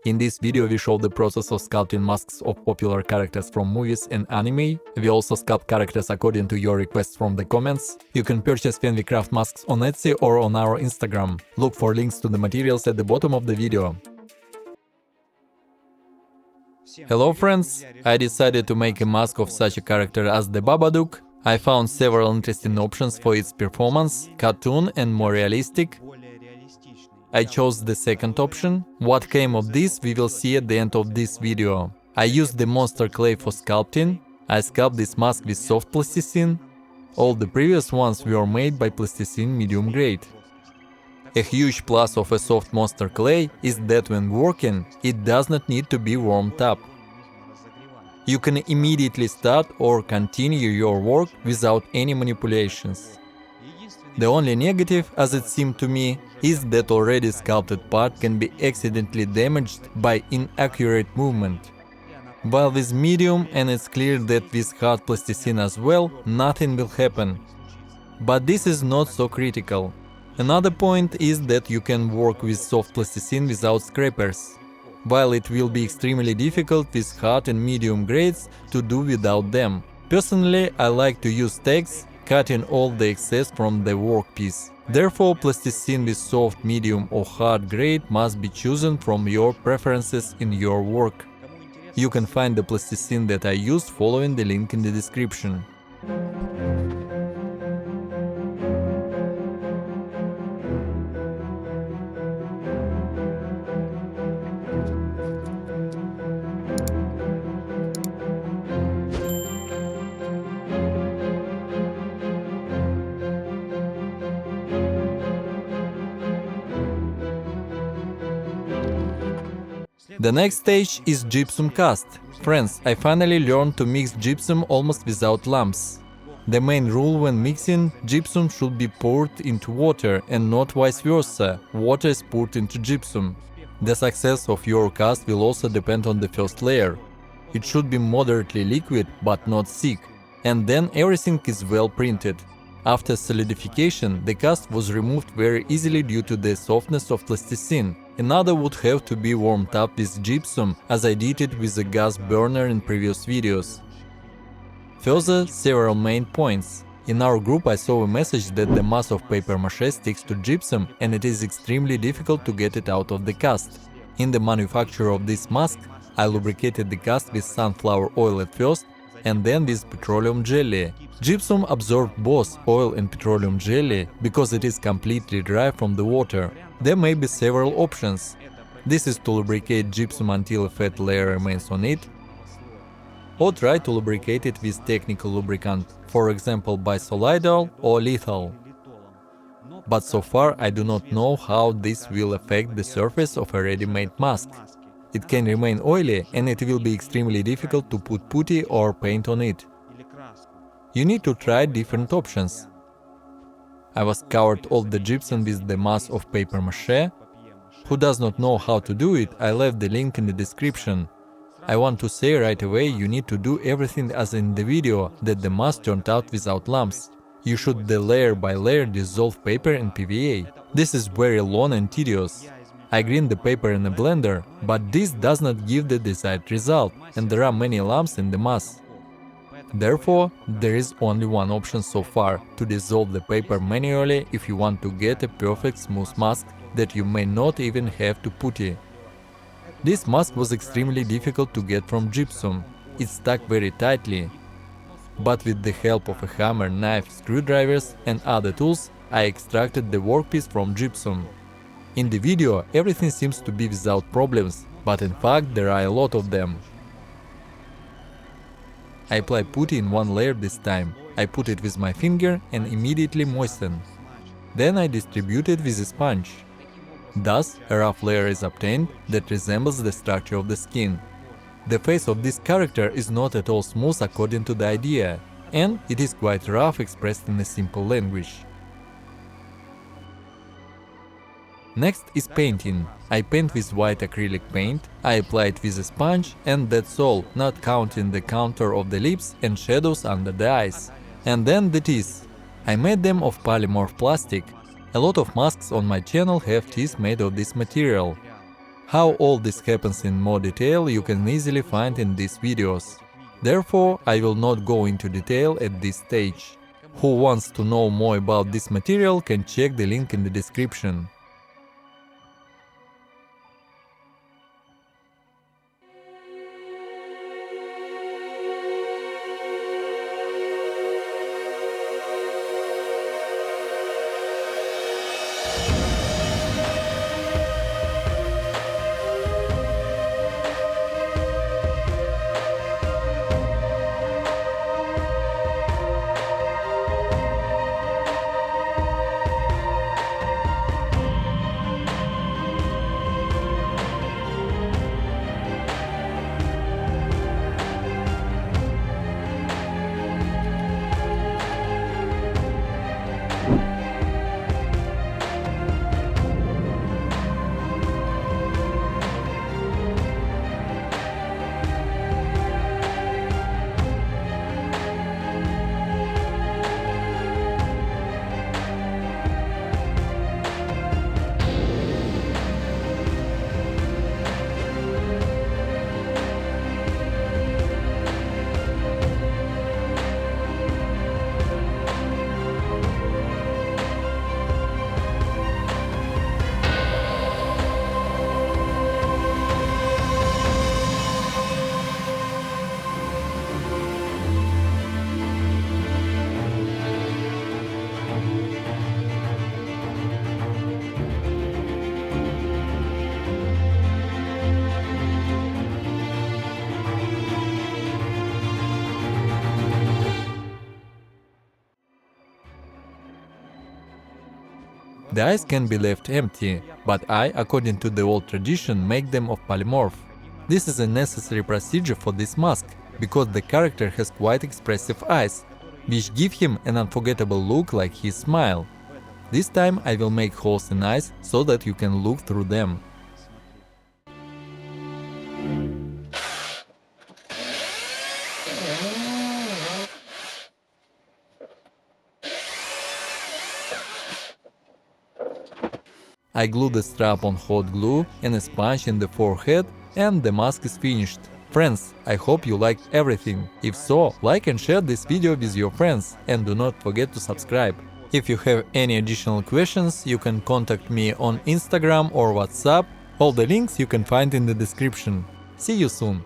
In this video we show the process of sculpting masks of popular characters from movies and anime. We also sculpt characters according to your requests from the comments. You can purchase FenwickCraft masks on Etsy or on our Instagram. Look for links to the materials at the bottom of the video. Hello friends! I decided to make a mask of such a character as the Babadook. I found several interesting options for its performance, cartoon and more realistic. I chose the second option. What came of this we will see at the end of this video. I used the monster clay for sculpting. I sculpted this mask with soft plasticine. All the previous ones were made by plasticine medium grade. A huge plus of a soft monster clay is that when working, it does not need to be warmed up. You can immediately start or continue your work without any manipulations. The only negative, as it seemed to me, is that already sculpted part can be accidentally damaged by inaccurate movement. While with medium, and it's clear that with hard plasticine as well, nothing will happen. But this is not so critical. Another point is that you can work with soft plasticine without scrapers, while it will be extremely difficult with hard and medium grades to do without them. Personally, I like to use tags, cutting all the excess from the workpiece. Therefore, plasticine with soft, medium or hard grade must be chosen from your preferences in your work. You can find the plasticine that I used following the link in the description. The next stage is gypsum cast. Friends, I finally learned to mix gypsum almost without lumps. The main rule when mixing, gypsum should be poured into water and not vice versa, water is poured into gypsum. The success of your cast will also depend on the first layer. It should be moderately liquid but not thick, and then everything is well printed. After solidification, the cast was removed very easily due to the softness of plasticine. Another would have to be warmed up with gypsum, as I did it with a gas burner in previous videos. Further, several main points. In our group I saw a message that the mass of papier-mache sticks to gypsum and it is extremely difficult to get it out of the cast. In the manufacture of this mask, I lubricated the cast with sunflower oil at first and then with petroleum jelly. Gypsum absorbed both oil and petroleum jelly because it is completely dry from the water. There may be several options. This is to lubricate gypsum until a fat layer remains on it, or try to lubricate it with technical lubricant, for example bisolidal or lethal. But so far I do not know how this will affect the surface of a ready-made mask. It can remain oily and it will be extremely difficult to put putty or paint on it. You need to try different options. I was covered all the gypsum with the mass of papier-mache. Who does not know how to do it, I left the link in the description. I want to say right away, you need to do everything as in the video, that the mass turned out without lumps. You should layer by layer dissolve paper and PVA. This is very long and tedious. I grind the paper in a blender, but this does not give the desired result, and there are many lumps in the mass. Therefore, there is only one option so far, to dissolve the paper manually if you want to get a perfect smooth mask that you may not even have to putty. This mask was extremely difficult to get from gypsum, it stuck very tightly. But with the help of a hammer, knife, screwdrivers and other tools, I extracted the workpiece from gypsum. In the video everything seems to be without problems, but in fact there are a lot of them. I apply putty in one layer this time. I put it with my finger and immediately moisten. Then I distribute it with a sponge. Thus, a rough layer is obtained that resembles the structure of the skin. The face of this character is not at all smooth according to the idea, and it is quite rough expressed in a simple language. Next is painting. I paint with white acrylic paint, I apply it with a sponge and that's all, not counting the contour of the lips and shadows under the eyes. And then the teeth. I made them of polymorph plastic. A lot of masks on my channel have teeth made of this material. How all this happens in more detail you can easily find in these videos. Therefore, I will not go into detail at this stage. Who wants to know more about this material can check the link in the description. The eyes can be left empty, but I, according to the old tradition, make them of polymorph. This is a necessary procedure for this mask, because the character has quite expressive eyes, which give him an unforgettable look like his smile. This time I will make holes in eyes so that you can look through them. I glue the strap on hot glue and a sponge in the forehead, and the mask is finished. Friends, I hope you liked everything. If so, like and share this video with your friends, and do not forget to subscribe. If you have any additional questions, you can contact me on Instagram or WhatsApp. All the links you can find in the description. See you soon!